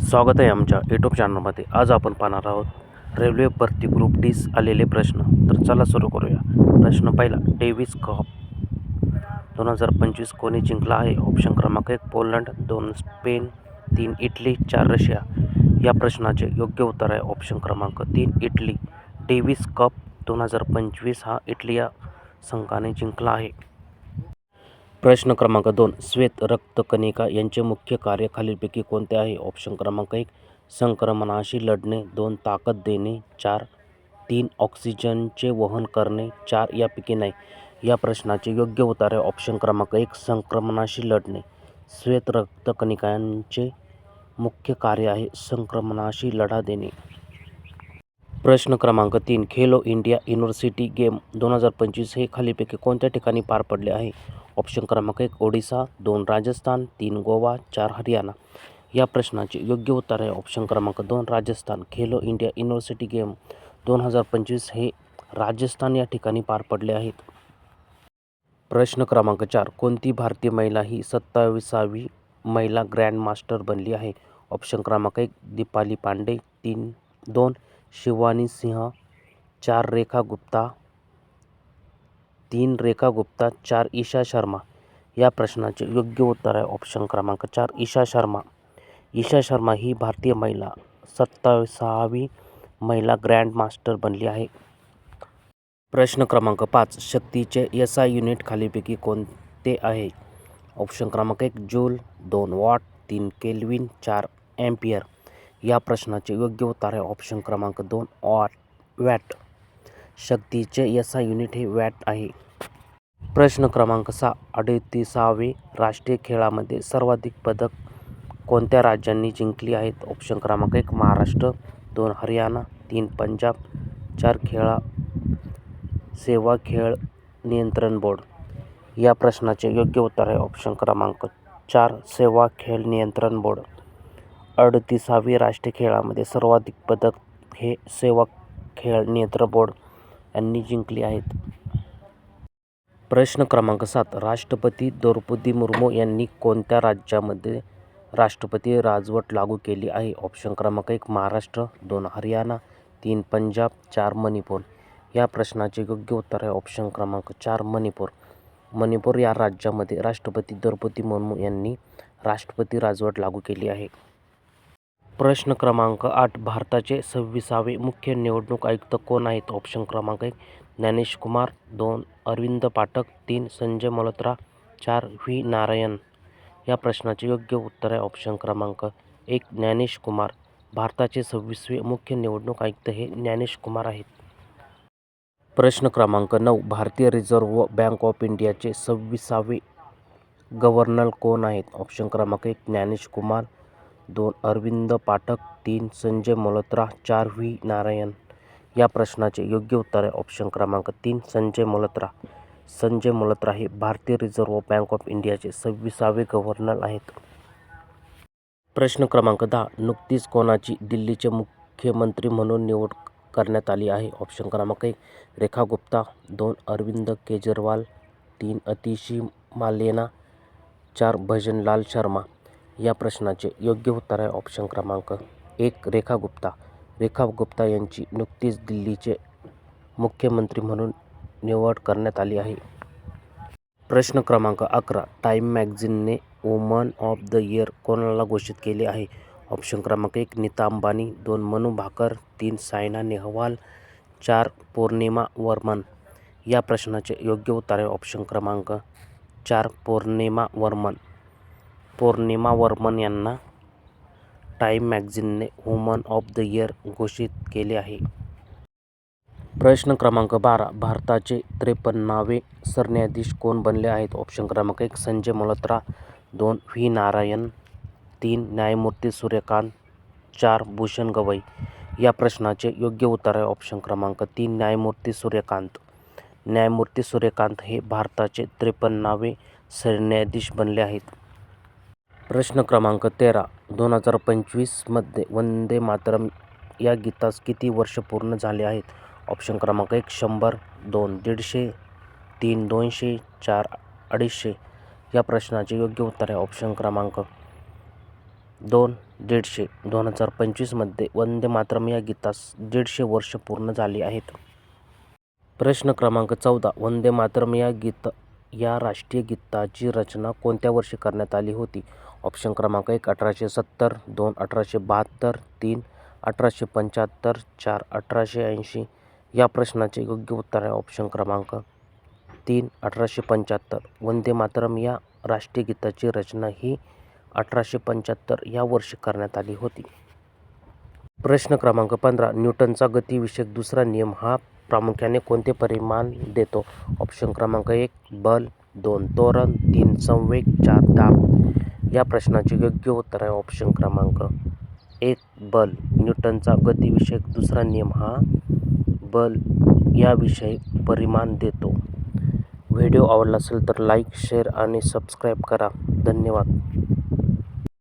स्वागत आहे आमच्या यूट्यूब चॅनलमध्ये. आज आपण पाहणार आहोत रेल्वे भरती ग्रुप डी आलेले प्रश्न. तर चला सुरू करूया. प्रश्न पहिला, डेव्हिस कप 2025 कोणी जिंकला आहे? ऑप्शन क्रमांक 1 पोलंड, 2 स्पेन, 3 इटली, 4 रशिया. या प्रश्नाचे योग्य उत्तर आहे ऑप्शन क्रमांक 3 इटली. डेव्हिस कप 2025 हा इटली या संघाने जिंकला आहे. प्रश्न क्रमांक 2, श्वेत रक्तकणिका यांचे मुख्य कार्य खालीलपैकी कोणते आहे? ऑप्शन क्रमांक 1 संक्रमणाशी लढणे, 2 ताकद देणे, 3 ऑक्सिजनचे वहन करणे, 4 यापैकी नाही. या प्रश्नाचे योग्य उत्तर आहे ऑप्शन क्रमांक 1 संक्रमणाशी लढणे. श्वेत रक्तकणिकांचे मुख्य कार्य आहे संक्रमणाशी लढा देणे. प्रश्न क्रमांक 3, खेलो इंडिया युनिव्हर्सिटी गेम 2025 हे खालीलपैकी कोणत्या ठिकाणी पार पडले आहे? ऑप्शन क्रमांक 1 ओडिसा, 2 राजस्थान, 3 गोवा, 4 हरियाणा. या प्रश्नाचे योग्य उत्तर आहे ऑप्शन क्रमांक 2 Rajasthan. Khelo India university game 2025 हे राजस्थान या ठिकाणी पार पडले आहेत. प्रश्न क्रमांक 4, कोणती भारतीय महिला ही 27वी महिला ग्रँड मास्टर बनली आहे? ऑप्शन क्रमांक 1 दीपाली पांडे, 2 शिवानी सिंह, 4 रेखा गुप्ता, 3 रेखा गुप्ता, 4 ईशा शर्मा. या प्रश्नाचे योग्य उत्तर आहे ऑप्शन क्रमांक 4 ईशा शर्मा. ईशा शर्मा ही भारतीय महिला 27वी महिला ग्रँड मास्टर बनली आहे. प्रश्न क्रमांक 5, शक्तीचे SI युनिट खालीलपैकी कोणते आहे? ऑप्शन क्रमांक 1 जूल, 2 वॉट, 3 केल्विन, 4 एम्पियर. या प्रश्नाचे योग्य उत्तर आहे ऑप्शन क्रमांक 2 वॅट. शक्तीचे SI युनिट हे वॅट आहे. प्रश्न क्रमांक 6, 38वे राष्ट्रीय खेळामध्ये सर्वाधिक पदक कोणत्या राज्यांनी जिंकली आहेत? ऑप्शन क्रमांक 1 महाराष्ट्र, 2 हरियाणा, 3 पंजाब, 4 सेवा खेळ नियंत्रण बोर्ड. या प्रश्नाचे योग्य उत्तर आहे ऑप्शन क्रमांक 4 सेवा खेळ नियंत्रण बोर्ड. 38वी राष्ट्रीय खेळामध्ये सर्वाधिक पदक हे सेवा खेळ नियंत्रण बोर्ड यांनी जिंकली आहेत. प्रश्न क्रमांक 7, राष्ट्रपती द्रौपदी मुर्मू यांनी कोणत्या राज्यामध्ये राष्ट्रपती राजवट लागू केली आहे? ऑप्शन क्रमांक 1 महाराष्ट्र, 2 हरियाणा, 3 पंजाब, 4 मणिपूर. या प्रश्नाचे योग्य उत्तर आहे ऑप्शन क्रमांक 4 मणिपूर. मणिपूर या राज्यामध्ये राष्ट्रपती द्रौपदी मुर्मू यांनी राष्ट्रपती राजवट लागू केली आहे. प्रश्न क्रमांक 8, भारताचे 26वे मुख्य निवडणूक आयुक्त कोण आहेत? ऑप्शन क्रमांक 1 ज्ञानेश कुमार, 2 अरविंद पाठक, 3 संजय मल्होत्रा, 4 व्ही नारायण. या प्रश्नाचे योग्य उत्तर आहे ऑप्शन क्रमांक 1 ज्ञानेश कुमार. भारताचे 26वे मुख्य निवडणूक आयुक्त हे ज्ञानेश कुमार आहेत. प्रश्न क्रमांक 9, भारतीय रिझर्व्ह बँक ऑफ इंडियाचे 26वे गव्हर्नर कोण आहेत? ऑप्शन क्रमांक 1 ज्ञानेश कुमार, 2 अरविंद पाठक, 3 संजय मल्होत्रा, 4 व्ही नारायण. या प्रश्नाचे योग्य उत्तर आहे ऑप्शन क्रमांक 3 संजय मल्होत्रा. संजय मल्होत्रा हे भारतीय रिझर्व्ह बँक ऑफ इंडियाचे 26वे गव्हर्नर आहेत. प्रश्न क्रमांक 10, नुकतीच कोणाची दिल्लीचे मुख्यमंत्री म्हणून निवड करण्यात आली आहे? ऑप्शन क्रमांक 1 रेखा गुप्ता, 2 अरविंद केजरीवाल, 3 आतिशी मार्लेना, 4 भजनलाल शर्मा. या प्रश्नाचे योग्य उत्तर आहे ऑप्शन क्रमांक 1 रेखा गुप्ता. रेखा गुप्ता यांची नुकतीच दिल्लीचे मुख्यमंत्री म्हणून निवड करण्यात आली आहे. प्रश्न क्रमांक 11, टाइम मॅगझिनने वुमन ऑफ द इयर कोणाला घोषित केले आहे? ऑप्शन क्रमांक 1 नीता अंबानी, 2 मनू भाकर, 3 सायना नेहवाल, 4 पौर्णिमा वर्मन. या प्रश्नाचे योग्य उत्तर आहे ऑप्शन क्रमांक 4 पौर्णिमा वर्मन. पौर्णिमा वर्मन यांना टाइम मॅगझिनने वुमन ऑफ द इयर घोषित केले आहे. प्रश्न क्रमांक 12, भारताचे 53वे सरन्यायाधीश कोण बनले आहेत? ऑप्शन क्रमांक 1 संजय मल्होत्रा, 2 व्ही नारायण, 3 न्यायमूर्ती सूर्यकांत, 4 भूषण गवई. या प्रश्नाचे योग्य उत्तर आहे ऑप्शन क्रमांक 3 न्यायमूर्ती सूर्यकांत. न्यायमूर्ती सूर्यकांत हे भारताचे 53वे सरन्यायाधीश बनले आहेत. प्रश्न क्रमांक 13, 2025 मध्ये वंदे मातरम या गीतास किती वर्ष पूर्ण झाले आहेत? ऑप्शन क्रमांक 1 100, 2 150, 3 200, 4 250. या प्रश्नाचे योग्य उत्तर आहे ऑप्शन क्रमांक 2. 150. 2025मध्ये वंदे मातरम् या गीतास 150 वर्ष पूर्ण झाली आहेत. प्रश्न क्रमांक 14. वंदे मातरम् या राष्ट्रीय गीताची रचना कोणत्या वर्षी करण्यात आली होती? ऑप्शन क्रमांक 1. 1870. 2. 1872. 3. 1875. 4. 1880. या प्रश्नाचे योग्य उत्तर आहे ऑप्शन क्रमांक 3. 1875. वंदे मातरम् या राष्ट्रीय गीताची रचना ही 1875 या वर्षी करण्यात आली होती. प्रश्न क्रमांक 15. न्यूटनचा गतीविषयक दुसरा नियम हा प्रामुख्याने कोणते परिमाण देतो? ऑप्शन क्रमांक 1. बल. 2. त्वरण. 3. संवेग. 4. दाब. या प्रश्नाचे योग्य उत्तर आहे ऑप्शन क्रमांक 1. बल. न्यूटनचा गतीविषयक दुसरा नियम हा बल याविषयी परिमाण देतो. व्हिडिओ आवडला असेल तर लाईक, शेअर आणि सबस्क्राईब करा. धन्यवाद.